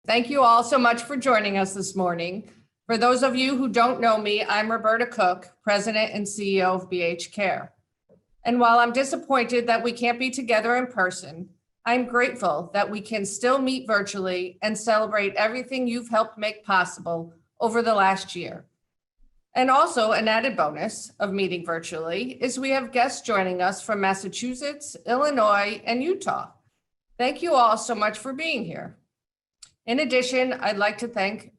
Thank you all so much for joining us this morning. For those of you who don't know me, I'm Roberta Cook, President and CEO of BH Care. And while I'm disappointed that we can't be together in person, I'm grateful that we can still meet virtually and celebrate everything you've helped make possible over the last year. And also an added bonus of meeting virtually is we have guests joining us from Massachusetts, Illinois, and Utah. Thank you all so much for being here. In addition, I'd like to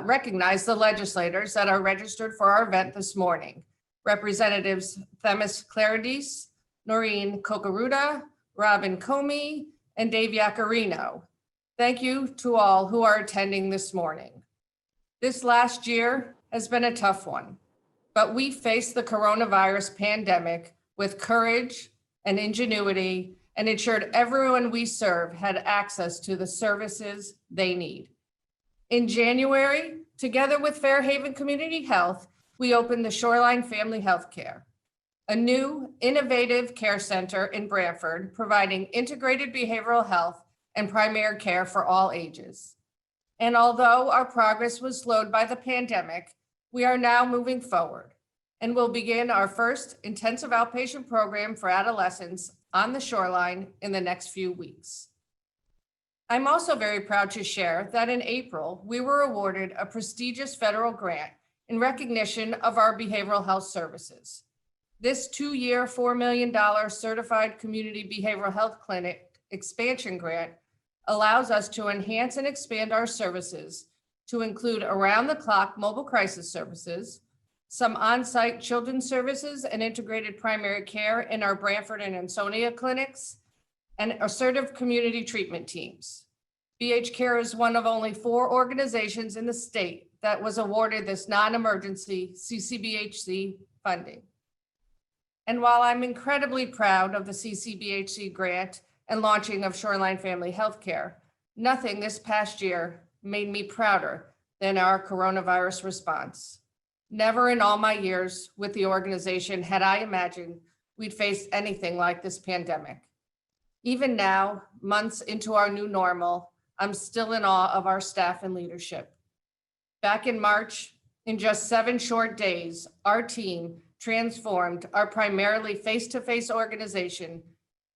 recognize the legislators that are registered for our event this morning. Representatives Themis Claridis, Noreen Kokaruda, Robin Comey, and Dave Yacarino. Thank you to all who are attending this morning. This last year has been a tough one, but we faced the coronavirus pandemic with courage and ingenuity and ensured everyone we serve had access to the services they need. In January, together with Fairhaven Community Health, we opened the Shoreline Family Health Care, a new innovative care center in Branford, providing integrated behavioral health and primary care for all ages. And although our progress was slowed by the pandemic, we are now moving forward and will begin our first intensive outpatient program for adolescents on the Shoreline in the next few weeks. I'm also very proud to share that in April, we were awarded a prestigious federal grant in recognition of our behavioral health services. This 2-year, $4 million certified community behavioral health clinic expansion grant allows us to enhance and expand our services to include around-the-clock mobile crisis services, some on-site children's services and integrated primary care in our Branford and Ansonia clinics, and assertive community treatment teams. BH Care is one of only 4 organizations in the state that was awarded this non-emergency CCBHC funding. And while I'm incredibly proud of the CCBHC grant and launching of Shoreline Family Healthcare, nothing this past year made me prouder than our coronavirus response. Never in all my years with the organization had I imagined we'd face anything like this pandemic. Even now, months into our new normal, I'm still in awe of our staff and leadership. Back in March, in just 7 short days, our team transformed our primarily face-to-face organization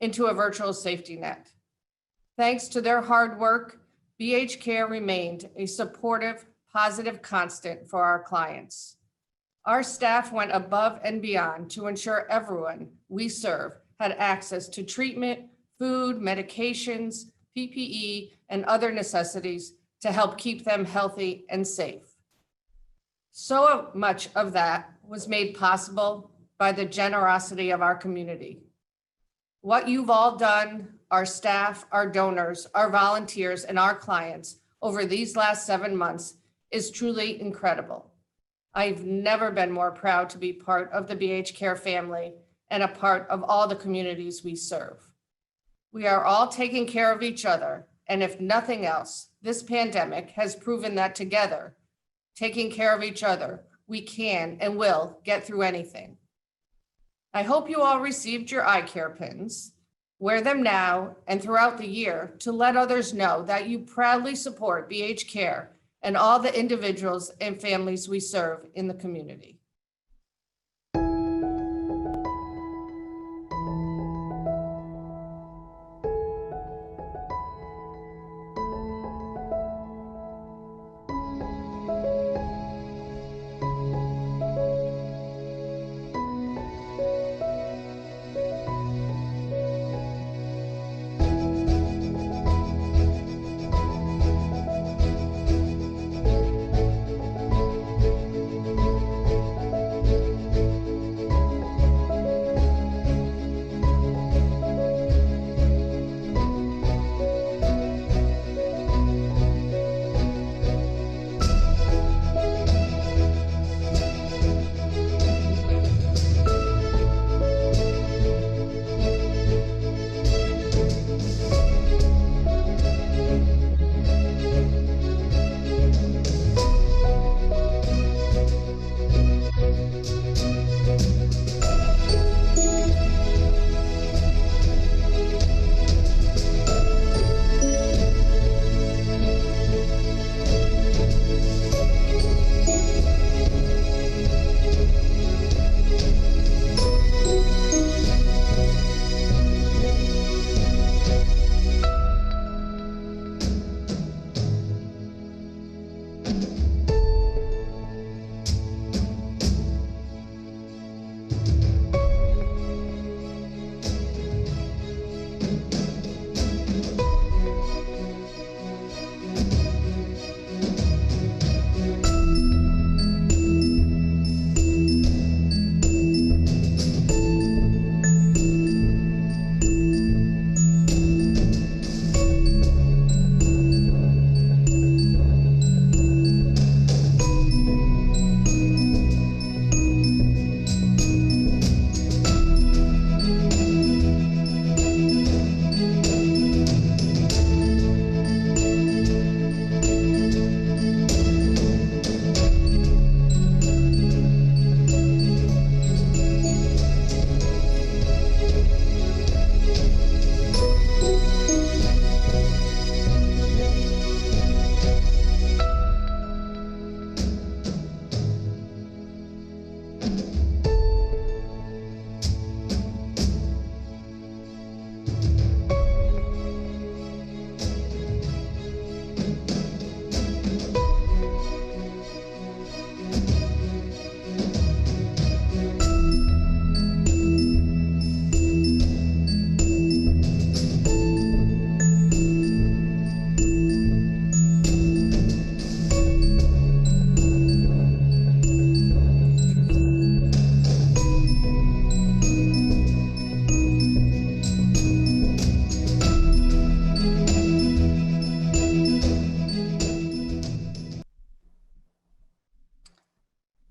into a virtual safety net. Thanks to their hard work, BH Care remained a supportive, positive constant for our clients. Our staff went above and beyond to ensure everyone we serve had access to treatment, food, medications, PPE, and other necessities to help keep them healthy and safe. So much of that was made possible by the generosity of our community. What you've all done, our staff, our donors, our volunteers, and our clients over these last 7 months is truly incredible. I've never been more proud to be part of the BH Care family and a part of all the communities we serve. We are all taking care of each other, and if nothing else, this pandemic has proven that together, taking care of each other, we can and will get through anything. I hope you all received your eye care pins. Wear them now and throughout the year to let others know that you proudly support BH Care and all the individuals and families we serve in the community.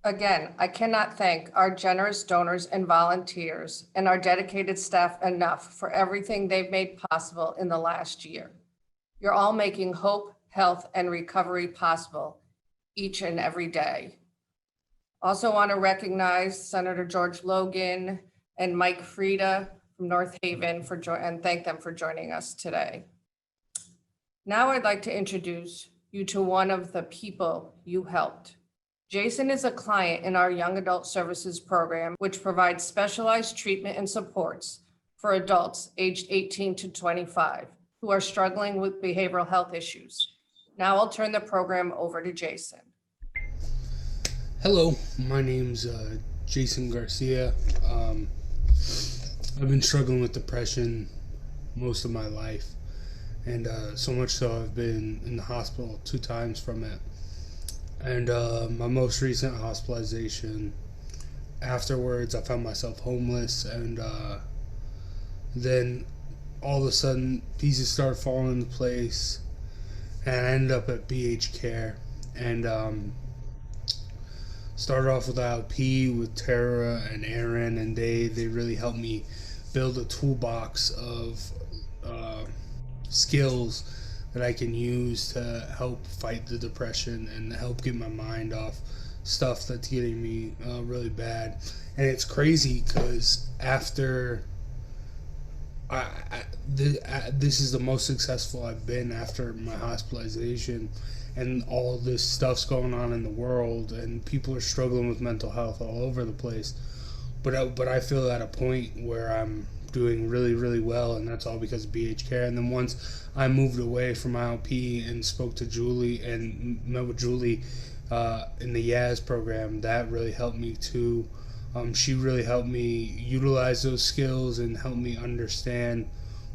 Again, I cannot thank our generous donors and volunteers and our dedicated staff enough for everything they've made possible in the last year. You're all making hope, health, and recovery possible each and every day. Also want to recognize Senator George Logan and Mike Frieda from North Haven and thank them for joining us today. Now I'd like to introduce you to one of the people you helped. Jason is a client in our Young Adult Services Program, which provides specialized treatment and supports for adults aged 18 to 25 who are struggling with behavioral health issues. Now I'll turn the program over to Jason. Hello, my name's Jason Garcia. I've been struggling with depression most of my life, and so much so I've been in the hospital 2 times from it. And my most recent hospitalization, afterwards I found myself homeless, and then all of a sudden pieces started falling into place, and I ended up at BH Care, and started off with ILP with Tara and Aaron, and they really helped me build a toolbox of skills that I can use to help fight the depression and help get my mind off stuff that's getting me really bad. And it's crazy because after this is the most successful I've been after my hospitalization, and all this stuff's going on in the world, and people are struggling with mental health all over the place. But I feel at a point where I'm doing really, really well, and that's all because of BH Care. And then once I moved away from ILP and spoke to Julie and met with Julie in the Yaz program, that really helped me too. She really helped me utilize those skills and help me understand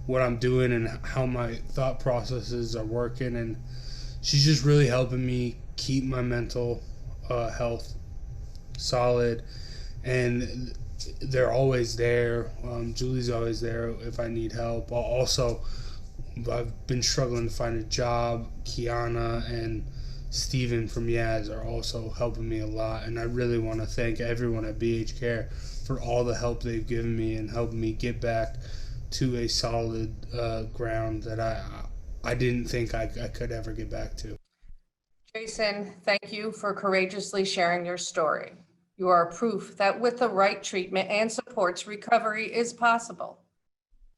what I'm doing and how my thought processes are working, and she's just really helping me keep my mental health solid, and they're always there. Julie's always there if I need help. Also, I've been struggling to find a job. Kiana and Steven from Yaz are also helping me a lot, and I really want to thank everyone at BH Care for all the help they've given me and helping me get back to a solid ground that I didn't think I could ever get back to. Jason, thank you for courageously sharing your story. You are proof that with the right treatment and supports, recovery is possible.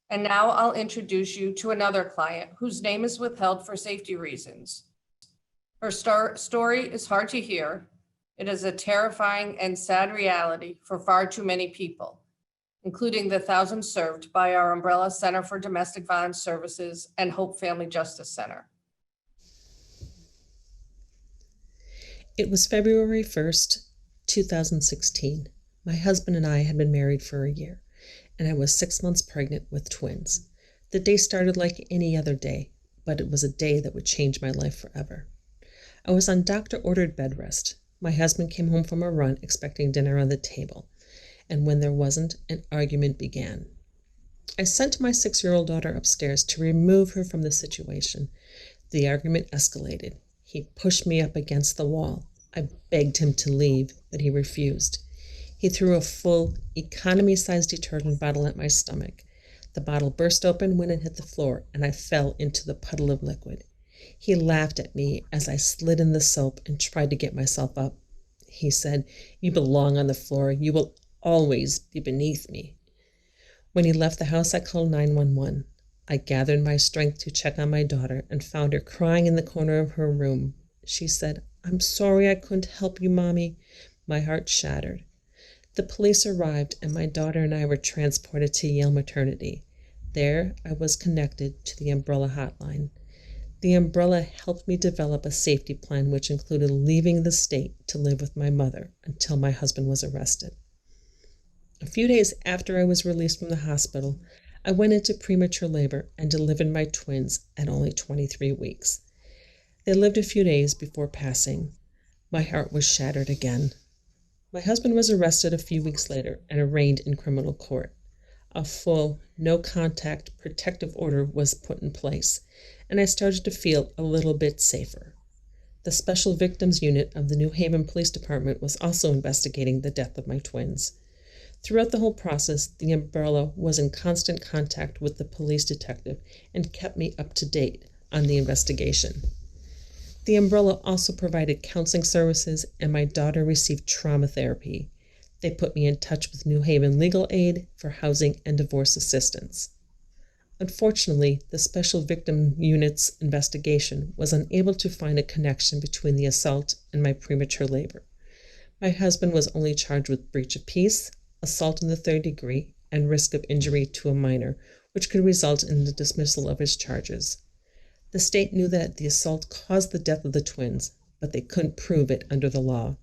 And now I'll introduce you to another client whose name is withheld for safety reasons. Her story is hard to hear. It is a terrifying and sad reality for far too many people, including the thousands served by our Umbrella Center for Domestic Violence Services and Hope Family Justice Center. It was February 1st, 2016. My husband and I had been married for a year, and I was 6 months pregnant with twins. The day started like any other day, but it was a day that would change my life forever. I was on doctor-ordered bed rest. My husband came home from a run expecting dinner on the table, and when there wasn't, an argument began. I sent my 6-year-old daughter upstairs to remove her from the situation. The argument escalated. He pushed me up against the wall. I begged him to leave, but he refused. He threw a full, economy-sized detergent bottle at my stomach. The bottle burst open when it hit the floor, and I fell into the puddle of liquid. He laughed at me as I slid in the soap and tried to get myself up. He said, "You belong on the floor. You will always be beneath me." When he left the house, I called 911. I gathered my strength to check on my daughter and found her crying in the corner of her room. She said, "I'm sorry I couldn't help you, Mommy." My heart shattered. The police arrived, and my daughter and I were transported to Yale Maternity. There, I was connected to the Umbrella Hotline. The Umbrella helped me develop a safety plan, which included leaving the state to live with my mother until my husband was arrested. A few days after I was released from the hospital, I went into premature labor and delivered my twins at only 23 weeks. They lived a few days before passing. My heart was shattered again. My husband was arrested a few weeks later and arraigned in criminal court. A full, no-contact protective order was put in place, and I started to feel a little bit safer. The The Special Victims Unit of the New Haven Police Department was also investigating the death of my twins. Throughout the whole process, the umbrella was in constant contact with the police detective and kept me up to date on the investigation. The umbrella also provided counseling services, and my daughter received trauma therapy. They put me in touch with New Haven Legal Aid for housing and divorce assistance. Unfortunately, the Special Victim Unit's investigation was unable to find a connection between the assault and my premature labor. My husband was only charged with breach of peace, assault in the third degree, and risk of injury to a minor, which could result in the dismissal of his charges. The state knew that the assault caused the death of the twins, but they couldn't prove it under the law.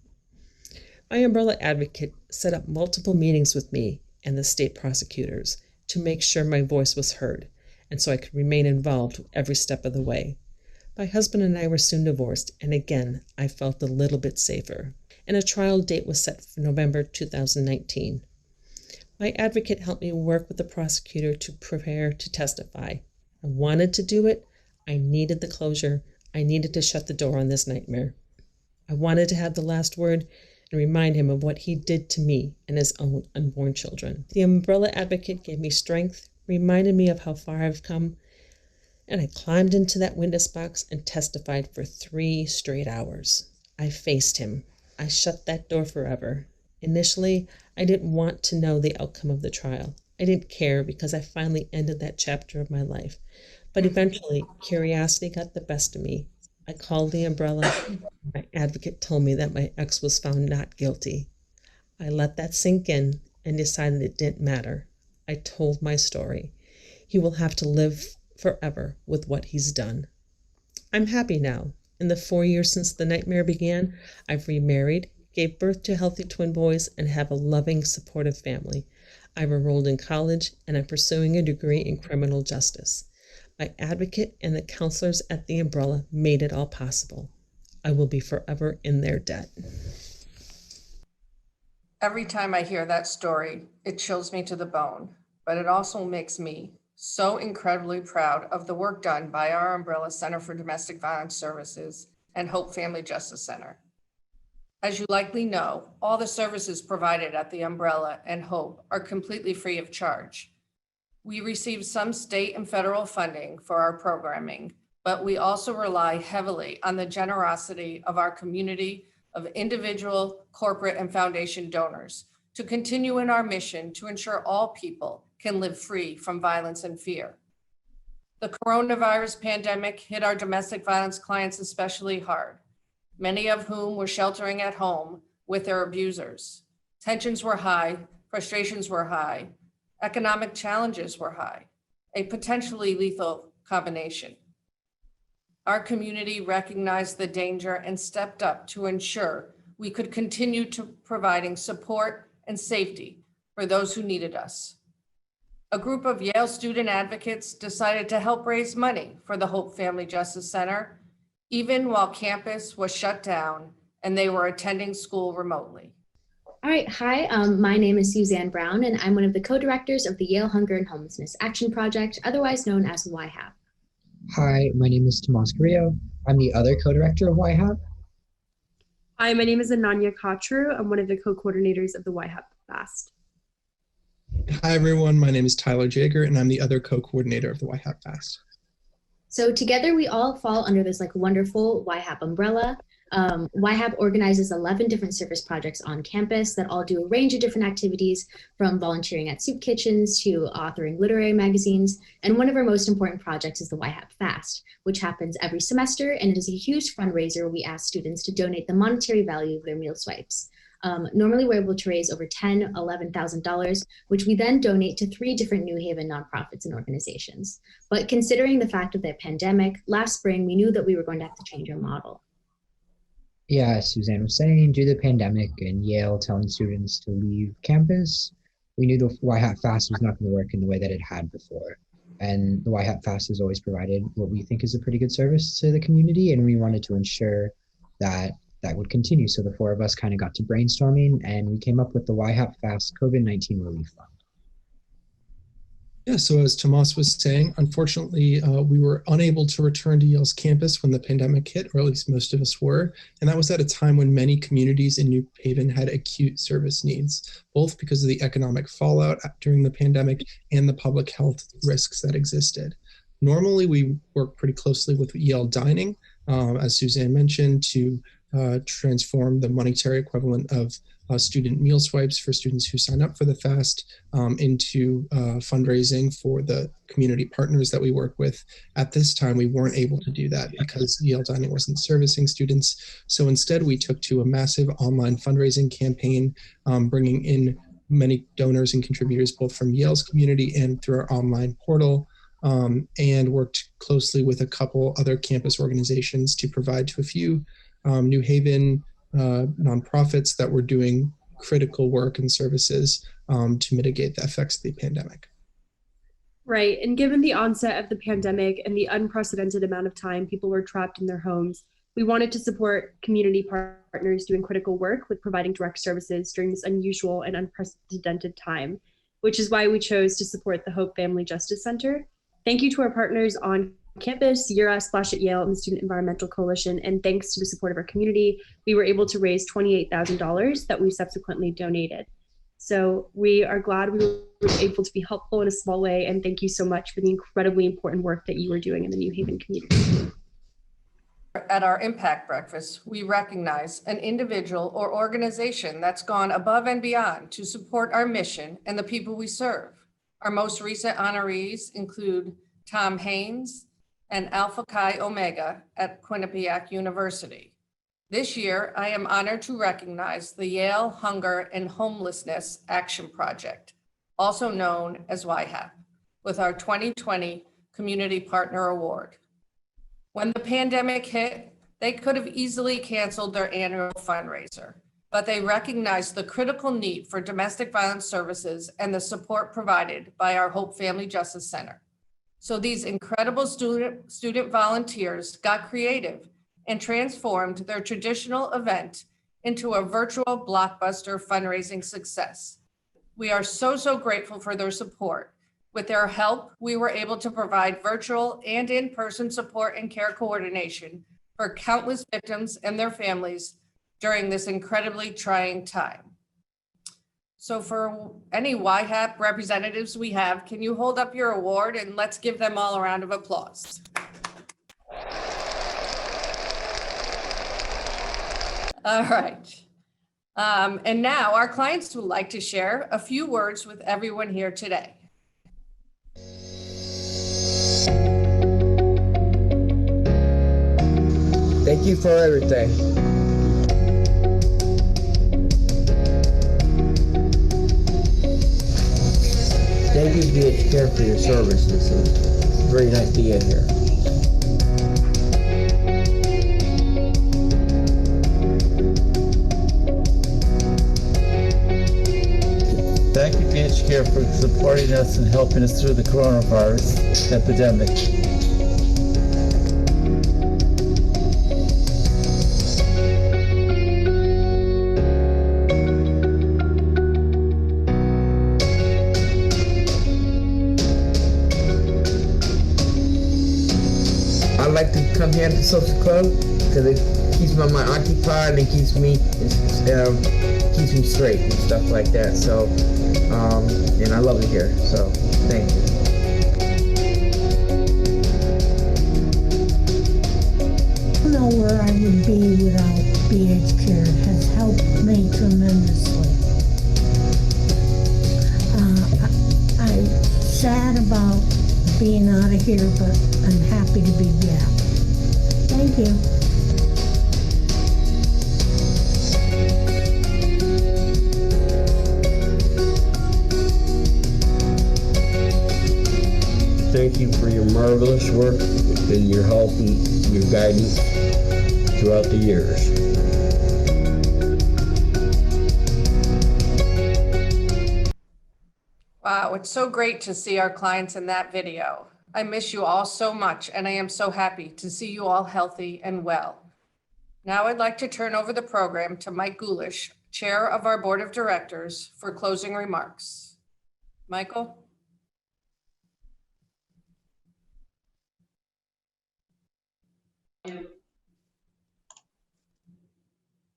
My umbrella advocate set up multiple meetings with me and the state prosecutors to make sure my voice was heard, and so I could remain involved every step of the way. My husband and I were soon divorced, and again, I felt a little bit safer, and a trial date was set for November 2019. My advocate helped me work with the prosecutor to prepare to testify. I wanted to do it. I needed the closure. I needed to shut the door on this nightmare. I wanted to have the last word and remind him of what he did to me and his own unborn children. The umbrella advocate gave me strength, reminded me of how far I've come, and I climbed into that witness box and testified for 3 straight hours. I faced him. I shut that door forever. Initially, I didn't want to know the outcome of the trial. I didn't care because I finally ended that chapter of my life. But eventually, curiosity got the best of me. I called the umbrella. My advocate told me that my ex was found not guilty. I let that sink in and decided it didn't matter. I told my story. He will have to live forever with what he's done. I'm happy now. In the 4 years since the nightmare began, I've remarried, gave birth to healthy twin boys, and have a loving, supportive family. I've enrolled in college, and I'm pursuing a degree in criminal justice. My advocate and the counselors at the umbrella made it all possible. I will be forever in their debt. Every time I hear that story, it chills me to the bone, but it also makes me so incredibly proud of the work done by our umbrella Center for Domestic Violence Services and Hope Family Justice Center. As you likely know, all the services provided at the umbrella and Hope are completely free of charge. We receive some state and federal funding for our programming, but we also rely heavily on the generosity of our community of individual, corporate, and foundation donors to continue in our mission to ensure all people can live free from violence and fear. The coronavirus pandemic hit our domestic violence clients especially hard, many of whom were sheltering at home with their abusers. Tensions were high, frustrations were high, economic challenges were high, a potentially lethal combination. Our community recognized the danger and stepped up to ensure we could continue to providing support and safety for those who needed us. A group of Yale student advocates decided to help raise money for the Hope Family Justice Center, even while campus was shut down and they were attending school remotely. All right, hi, my name is Suzanne Brown, and I'm one of the co-directors of the Yale Hunger and Homelessness Action Project, otherwise known as YHAP. Hi, my name is Tomas Carrillo. I'm the other co-director of YHAP. Hi, my name is Ananya Kotru. I'm one of the co-coordinators of the YHAP FAST. Hi, everyone. My name is Tyler Jager, and I'm the other co-coordinator of the YHAP FAST. So together we all fall under this wonderful YHAP umbrella. YHAP organizes 11 different service projects on campus that all do a range of different activities, from volunteering at soup kitchens to authoring literary magazines. And one of our most important projects is the YHAP FAST, which happens every semester, and it is a huge fundraiser where we ask students to donate the monetary value of their meal swipes. Normally we're able to raise over $10,000, $11,000, which we then donate to 3 different New Haven nonprofits and organizations. But considering the fact of the pandemic, last spring, we knew that we were going to have to change our model. Yeah, as Suzanne was saying, due to the pandemic and Yale telling students to leave campus, we knew the YHAP FAST was not going to work in the way that it had before. And the YHAP FAST has always provided what we think is a pretty good service to the community, and we wanted to ensure that that would continue. So the 4 of us kind of got to brainstorming, and we came up with the YHAP FAST COVID-19 Relief Fund. Yeah, so as Tomas was saying, unfortunately, we were unable to return to Yale's campus when the pandemic hit, or at least most of us were. And that was at a time when many communities in New Haven had acute service needs, both because of the economic fallout during the pandemic and the public health risks that existed. Normally, we work pretty closely with Yale Dining, as Suzanne mentioned, to transform the monetary equivalent of student meal swipes for students who sign up for the fast into fundraising for the community partners that we work with. At this time, we weren't able to do that because Yale Dining wasn't servicing students. So instead, we took to a massive online fundraising campaign, bringing in many donors and contributors, both from Yale's community and through our online portal, and worked closely with a couple other campus organizations to provide to a few New Haven nonprofits that were doing critical work and services to mitigate the effects of the pandemic. Right. And given the onset of the pandemic and the unprecedented amount of time people were trapped in their homes, we wanted to support community partners doing critical work with providing direct services during this unusual and unprecedented time, which is why we chose to support the Hope Family Justice Center. Thank you to our partners on campus, Yura, Splash at Yale, and the Student Environmental Coalition, and thanks to the support of our community, we were able to raise $28,000 that we subsequently donated. So we are glad we were able to be helpful in a small way, and thank you so much for the incredibly important work that you are doing in the New Haven community. At our Impact Breakfast, we recognize an individual or organization that's gone above and beyond to support our mission and the people we serve. Our most recent honorees include Tom Haynes and Alpha Chi Omega at Quinnipiac University. This year, I am honored to recognize the Yale Hunger and Homelessness Action Project, also known as YHAP, with our 2020 Community Partner Award. When the pandemic hit, they could have easily canceled their annual fundraiser, but they recognized the critical need for domestic violence services and the support provided by our Hope Family Justice Center. So these incredible student volunteers got creative and transformed their traditional event into a virtual blockbuster fundraising success. We are so grateful for their support. With their help, we were able to provide virtual and in-person support and care coordination for countless victims and their families during this incredibly trying time. So for any YHAP representatives we have, can you hold up your award and let's give them all a round of applause. All right. And now our clients would like to share a few words with everyone here today. Thank you for everything. Thank you, BHCare, for your services. It's very nice to get here. Thank you, BHCare, for supporting us and helping us through the coronavirus epidemic. I like to come here to the social club because it keeps my mind occupied and it keeps me straight and stuff like that. So, and I love it here. So, thank you. I don't know where I would be without BHCare. It has helped me tremendously. I'm sad about being out of here, but I'm happy to be back. Thank you. Thank you for your marvelous work and your help and your guidance throughout the years. Wow, it's so great to see our clients in that video. I miss you all so much, and I am so happy to see you all healthy and well. Now I'd like to turn over the program to Mike Gulish, Chair of our Board of Directors, for closing remarks. Michael?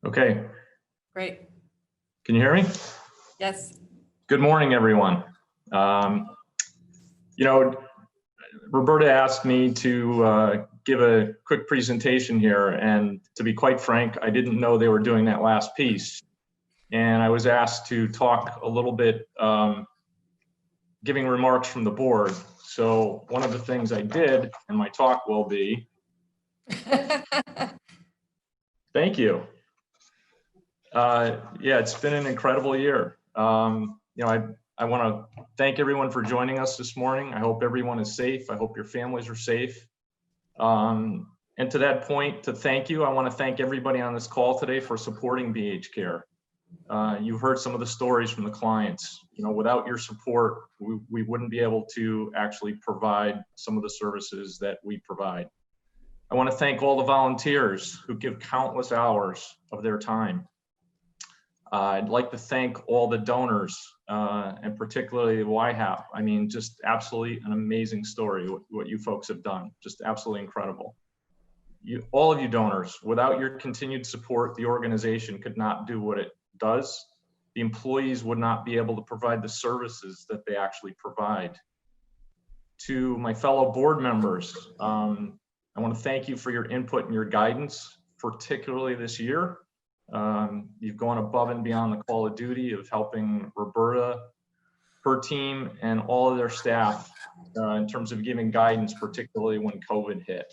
Okay, Great. can you hear me? Yes. Good morning, everyone. You know, Roberta asked me to give a quick presentation here, and to be quite frank, I didn't know they were doing that last piece. And I was asked to talk a little bit, giving remarks from the board. So one of the things I did, and my talk will be, thank you. Yeah, it's been an incredible year. You know, I want to thank everyone for joining us this morning. I hope everyone is safe. I hope your families are safe. And to that point, to thank you, I want to thank everybody on this call today for supporting BH Care. You've heard some of the stories from the clients. You know, without your support, we wouldn't be able to actually provide some of the services that we provide. I want to thank all the volunteers who give countless hours of their time. I'd like to thank all the donors, and particularly YHAP. I mean, just absolutely an amazing story, what you folks have done. Just absolutely incredible. All of you donors, without your continued support, the organization could not do what it does. The employees would not be able to provide the services that they actually provide. To my fellow board members, I want to thank you for your input and your guidance, particularly this year. You've gone above and beyond the call of duty of helping Roberta, her team, and all of their staff in terms of giving guidance, particularly when COVID hit.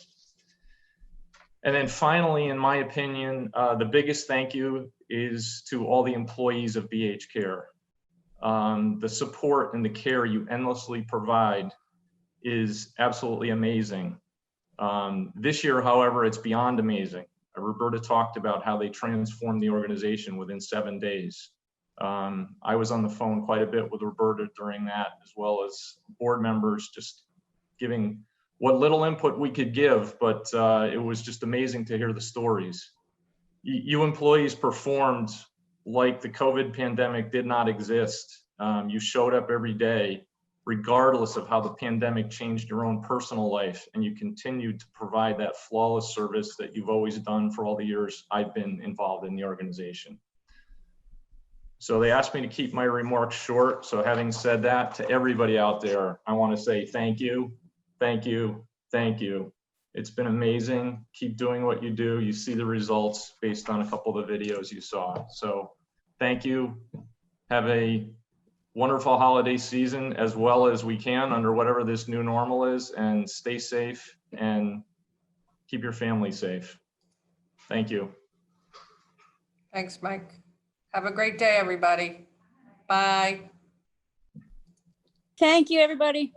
And then finally, in my opinion, the biggest thank you is to all the employees of BH Care. The support and the care you endlessly provide is absolutely amazing. This year, however, it's beyond amazing. Roberta talked about how they transformed the organization within 7 days. I was on the phone quite a bit with Roberta during that, as well as board members, just giving what little input we could give, but it was just amazing to hear the stories. You employees performed like the COVID pandemic did not exist. You showed up every day, regardless of how the pandemic changed your own personal life, and you continued to provide that flawless service that you've always done for all the years I've been involved in the organization. So they asked me to keep my remarks short. So having said that, to everybody out there, I want to say thank you, thank you, thank you. It's been amazing. Keep doing what you do. You see the results based on a couple of the videos you saw. So thank you. Have a wonderful holiday season as well as we can under whatever this new normal is, and stay safe and keep your family safe. Thank you. Thanks, Mike. Have a great day, everybody. Bye. Thank you, everybody.